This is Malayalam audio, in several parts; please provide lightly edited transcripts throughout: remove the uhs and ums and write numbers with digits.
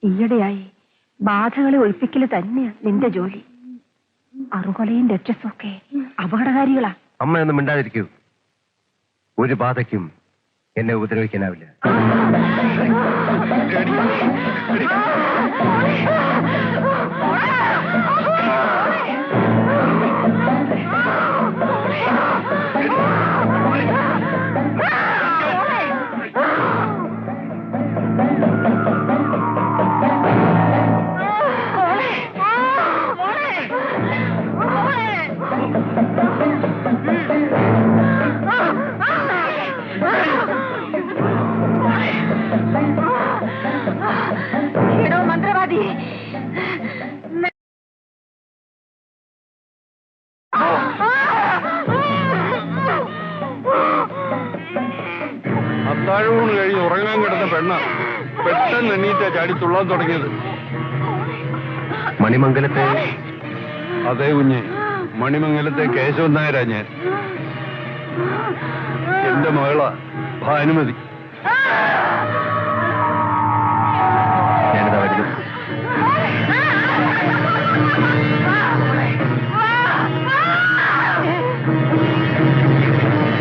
ഈയിടെയായി ബാധകളെ ഒഴിപ്പിക്കല് തന്നെയാ നിന്റെ ജോലി. അറുകൊലയും രക്ഷസൊക്കെ അപകടകാരികളാ. അമ്മയൊന്നും മിണ്ടാതിരിക്കൂ. ഒരു ബാധയ്ക്കും എന്നെ ഉപദ്രവിക്കാനാവില്ല. മന്ത്രവാദി, അത്താഴൂണ് കഴിഞ്ഞ് ഉറങ്ങാൻ കിടന്ന പെണ്ണ പെട്ടെന്ന് എണ്ണീറ്റാ ചാടി തുള്ളാൻ തുടങ്ങിയത്. മണിമംഗലത്തെ? അതേ കുഞ്ഞെ, മണിമംഗലത്തെ കേശവൻ നായരാ ഞാൻ. എന്റെ മകളാ ഭാനുമതി. ഞാനിതാ വരുന്നു.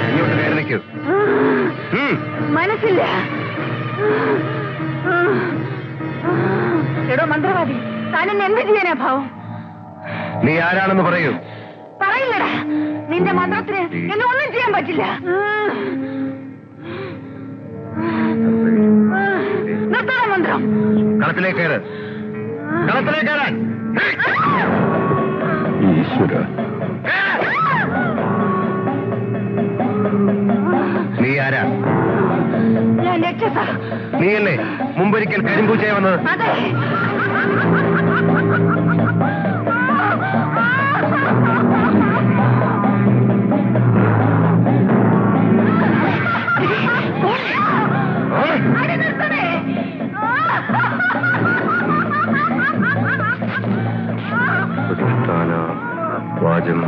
ഇങ്ങോട്ട് നേരെ നിൽക്കൂ. മനസ്സില്ല. എടോ മന്ത്രവാദി, താനെന്നെ എന്ത് ചെയ്യാനാ ഭാവം? നീ ആരാണെന്ന് പറയൂ. പറയില്ലടാ. നിന്റെ മന്ത്രത്തിന് എന്നെ ഒന്നും ചെയ്യാൻ പറ്റില്ല. നിർത്തണ മന്ത്രം. കളത്തിലേക്ക് കയറ്. കളത്തിലേക്ക് കയറാൻ. ഈശ്വര, നീ ആരാ? ഞാൻ രക്ഷസ. നീയല്ലേ മുമ്പൊരിക്കൽ കരിമ്പൂച്ചയെ വന്നത്? അതെ. വാചം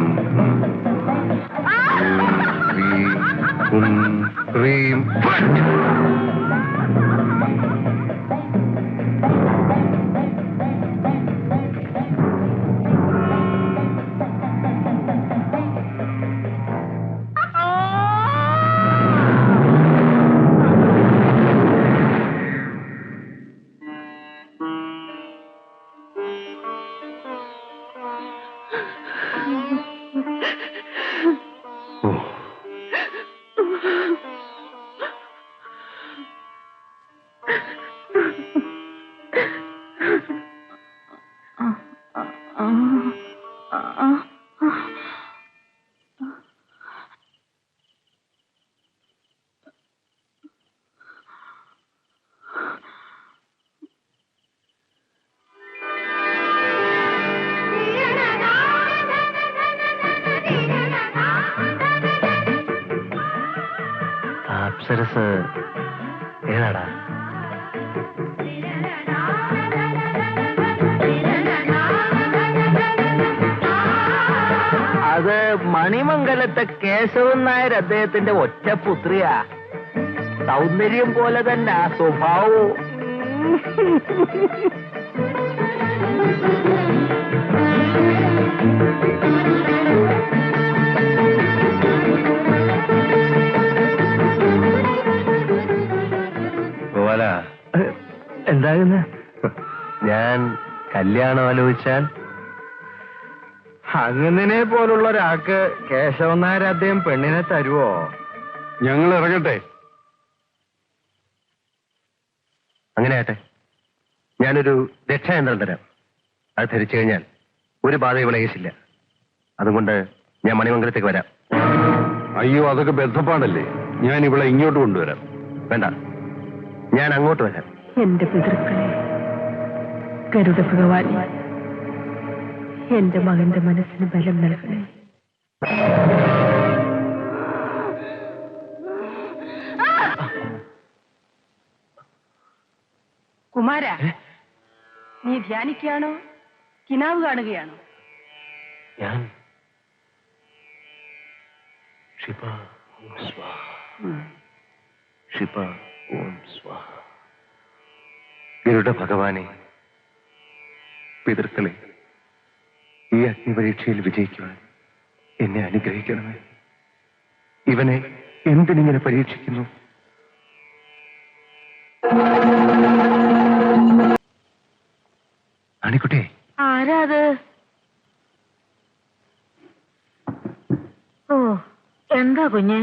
അപ്സരസ് ഏതാടാ? അത് മണിമംഗലത്തെ കേശവൻ നായർ അദ്ദേഹത്തിന്റെ ഒറ്റ പുത്രിയാ. സൗന്ദര്യം പോലെ തന്നെ സ്വഭാവവും. എന്താകുന്ന? ഞാൻ കല്യാണം ആലോചിച്ചാൽ അങ്ങനെ പോലുള്ള ഒരാൾക്ക് കേശവൻ നായർ അദ്ദേഹം പെണ്ണിനെ തരുവോ? ഞങ്ങൾ ഇറങ്ങട്ടെ. അങ്ങനെ ആട്ടെ. ഞാനൊരു രക്ഷായന്ത്രം തരാം. അത് ധരിച്ചു കഴിഞ്ഞാൽ ഒരു ബാധയും വിളയിച്ചില്ല. അതുകൊണ്ട് ഞാൻ മണിമംഗലത്തേക്ക് വരാം. അയ്യോ, അതൊക്കെ ബന്ധപ്പാടല്ലേ. ഞാൻ ഇവിടെ ഇങ്ങോട്ട് കൊണ്ടുവരാം. വേണ്ട, ഞാൻ അങ്ങോട്ട് വരാം. എന്റെ പിതൃക്കളെ, ഗരുഡ ഭഗവാനെ, എന്റെ മകന്റെ മനസ്സിന് ബലം നൽകണേ. കുമാര, നീ ധ്യാനിക്കുകയാണോ കിനാവ് കാണുകയാണോ? ഞാൻ ക്ഷിപ ഓം സ്വാഹ, ക്ഷിപ ഓം സ്വാഹ. ഗരുഡ ഭഗവാനെ, പിതൃക്കളെ, ഈ അഗ്നിപരീക്ഷയിൽ വിജയിക്കുവാൻ എന്നെ അനുഗ്രഹിക്കണമേ. ഇവനെ എന്തിനിങ്ങനെ പരീക്ഷിക്കുന്നു? ആണിക്കുട്ടി, ആരാ അത്? ഓ, എന്താ കുഞ്ഞെ?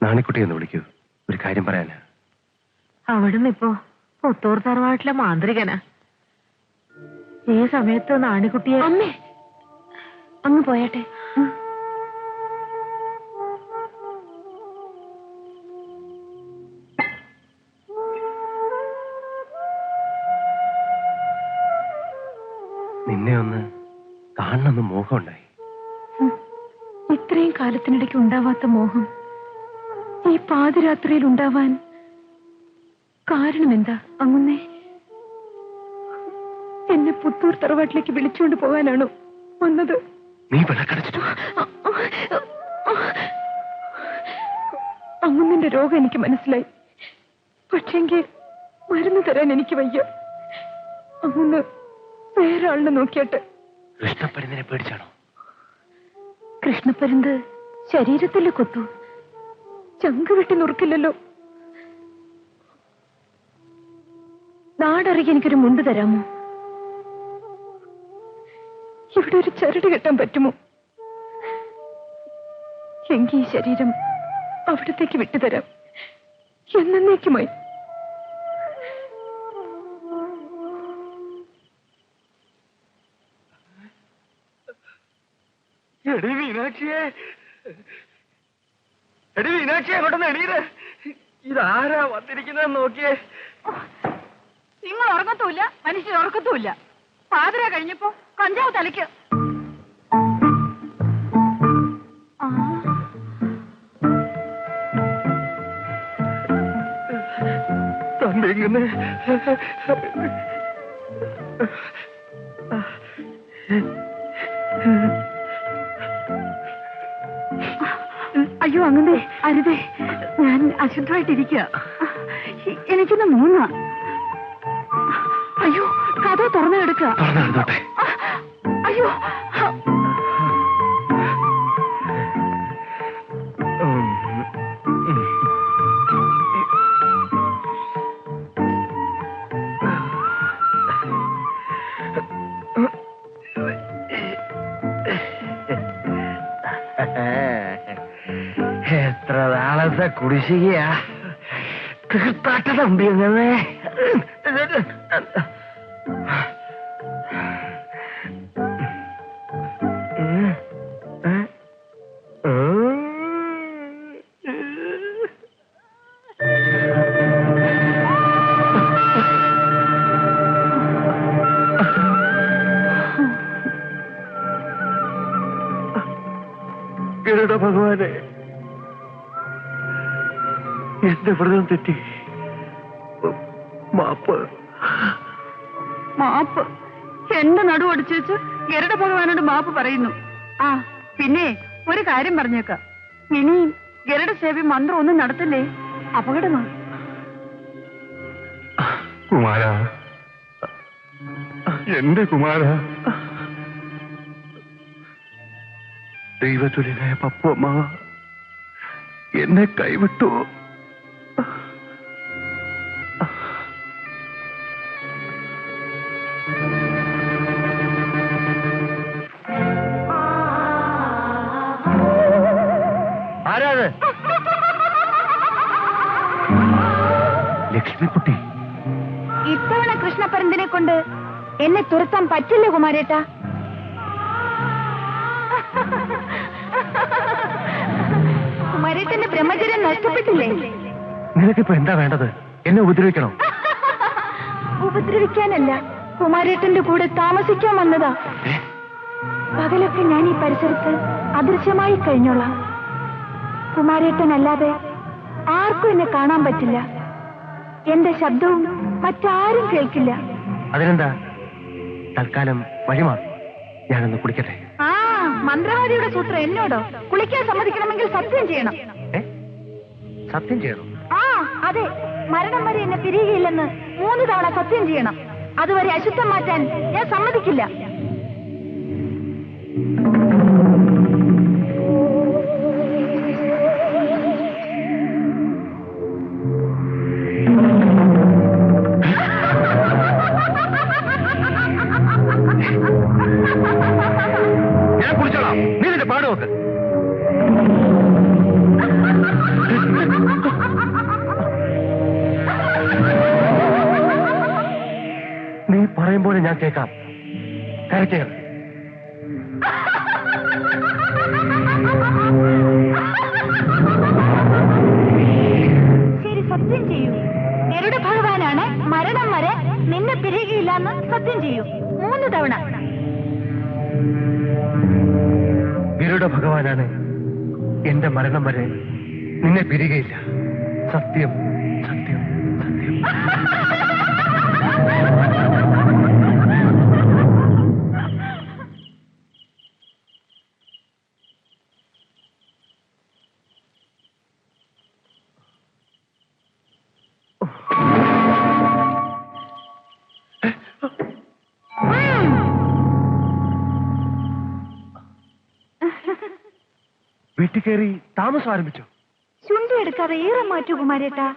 നാണിക്കുട്ടി എന്ന് വിളിക്കൂ, ഒരു കാര്യം പറയാനാ. അവിടുന്ന് ഇപ്പോ പുത്തൂർ തറവാട്ടിലെ മാന്ത്രികനാ. ഈ സമയത്ത് നാണിക്കുട്ടിയെ... അമ്മേ, അങ്ങ് പോയട്ടെ. നിന്നെ ഒന്ന് കാണണമെന്ന് മോഹമുണ്ടായി. ഇത്രയും കാലത്തിനിടയ്ക്ക് ഉണ്ടാവാത്ത മോഹം ഈ പാതിരാത്രിയിൽ ഉണ്ടാവാൻ കാരണമെന്താ അങ്ങുന്നേ? എന്നെ പുത്തൂർ തറവാട്ടിലേക്ക് വിളിച്ചുകൊണ്ട് പോകാനാണോ വന്നത്? നീ വിളക്കടച്ചിട്ടു. അങ്ങുന്നിന്റെ രോഗം എനിക്ക് മനസ്സിലായി. പക്ഷെങ്കിൽ മരുന്ന് തരാൻ എനിക്ക് വയ്യ. അങ്ങുന്ന് വേറെ ആളിനെ നോക്കിയാട്ട്. കൃഷ്ണപ്പരുന്നിനെ പേടിച്ചാണോ? കൃഷ്ണപ്പരുന്ത് ശരീരത്തില് കൊത്തു, ചങ്ക് വെട്ടി നുറുക്കില്ലല്ലോ. നാടറിയ എനിക്കൊരു മുണ്ട് തരാമോ? ഇവിടെ ഒരു ചരട് കെട്ടാൻ പറ്റുമോ? എങ്കിൽ ഈ ശരീരം അവിടത്തേക്ക് വിട്ടുതരാം, എന്നേക്കുമായി. എടി മീനാക്ഷിയെ, എടി മീനാക്ഷിയെ, അങ്ങോട്ടൊന്ന് എണീര്. ഇതാരാ വന്നിരിക്കുന്നത് നോക്കിയേ. നിങ്ങൾ ഉറങ്ങത്തുമില്ല, മനുഷ്യൻ ഉറക്കത്തുമില്ല. പാതിര കഴിഞ്ഞപ്പോ കഞ്ചാവ് തലയ്ക്ക്. തന്നെങ്ങനെ? അയ്യോ, അങ്ങനെ അരുതേ, ഞാൻ അശുദ്ധമായിട്ടിരിക്കുക. എനിക്കൊന്ന് മൂന്നാ. അയ്യോ, കഥ തുറന്നു കിടക്കുക. അയ്യോ, എത്ര നാളത്തെ കുടിശ്ശികയാ തീർത്താട്ട തമ്പി. അങ്ങനെ ഭഗവാനെ, എന്റെ വ്രതം തെറ്റി. മാപ്പ്. മാപ്പ്? എന്റെ നടു ഒടിച്ചു വെച്ച് ഗരുഡ ഭഗവാനോട് മാപ്പ് പറയുന്നു. ആ പിന്നെ ഒരു കാര്യം പറഞ്ഞേക്കാം, ഇനി ഗരുഡ സേവി മന്ത്രം ഒന്നും നടത്തില്ലേ, അപകടമാണ്. കുമാര, എന്റെ കുമാര, ദൈവതുല്യനായ പപ്പുമ്മ എന്നെ കൈവിട്ടു. ആരാത്? ലക്ഷ്മിക്കുട്ടി. ഇത്തവണ കൃഷ്ണപ്പരന്തിനെ കൊണ്ട് എന്നെ തുരത്താൻ പറ്റില്ല കുമാരേട്ടാ. കുമാരേട്ടന്റെ ബ്രഹ്മചര്യം നഷ്ടപ്പെട്ടില്ലേ? നിനക്കിപ്പോ എന്താ വേണ്ടത്? എന്നെ ഉപദ്രവിക്കണോ? ഉപദ്രവിക്കാനല്ല, കുമാരേട്ടന്റെ കൂടെ താമസിക്കാൻ വന്നതാ. പകലൊക്കെ ഞാൻ ഈ പരിസരത്ത് അദൃശ്യമായി കഴിഞ്ഞോളാം. കുമാരേട്ടനല്ലാതെ ആർക്കും എന്നെ കാണാൻ പറ്റില്ല. എന്റെ ശബ്ദവും മറ്റാരും കേൾക്കില്ല. അതിനെന്താ, തൽക്കാലം വഴിമാറും. ഞാനൊന്ന് കുടിക്കട്ടെ. ആ മന്ത്രവാദിയുടെ സൂത്രം എന്നോടോ? കുളിക്കാൻ സമ്മതിക്കണമെങ്കിൽ സത്യം ചെയ്യണം. സത്യം ചെയ്യണം? ആ അതെ, മരണം വരെ എന്നെ പിരിയുകയില്ലെന്ന് 3 തവണ സത്യം ചെയ്യണം. അതുവരെ അശുദ്ധം മാറ്റാൻ ഞാൻ സമ്മതിക്കില്ല. ഞാൻ കുളിച്ചോളാം, നീ നിന്റെ പാട് നോക്ക്. നീ പറയുമ്പോൾ ഞാൻ കേൾക്കാം. കരയ്ക്കുക. ശരി, സത്യം ചെയ്യൂ. ഗരുഡ ഭഗവാനാണ് മരണം വരെ നിന്നെ പിരിയുകയില്ലെന്ന് സത്യം ചെയ്യൂ. 3 തവണ. ഗരുഡ ഭഗവാനാണ് എന്റെ മരണം വരെ നിന്നെ പിരികയില്ല. സത്യം, സത്യം, സത്യം. വീട്ടിൽ കയറി താമസം ആരംഭിച്ചു. ചുണ്ടി എടുക്കാതെ ഏറെ മാറ്റൂ കുമാരേട്ടാ.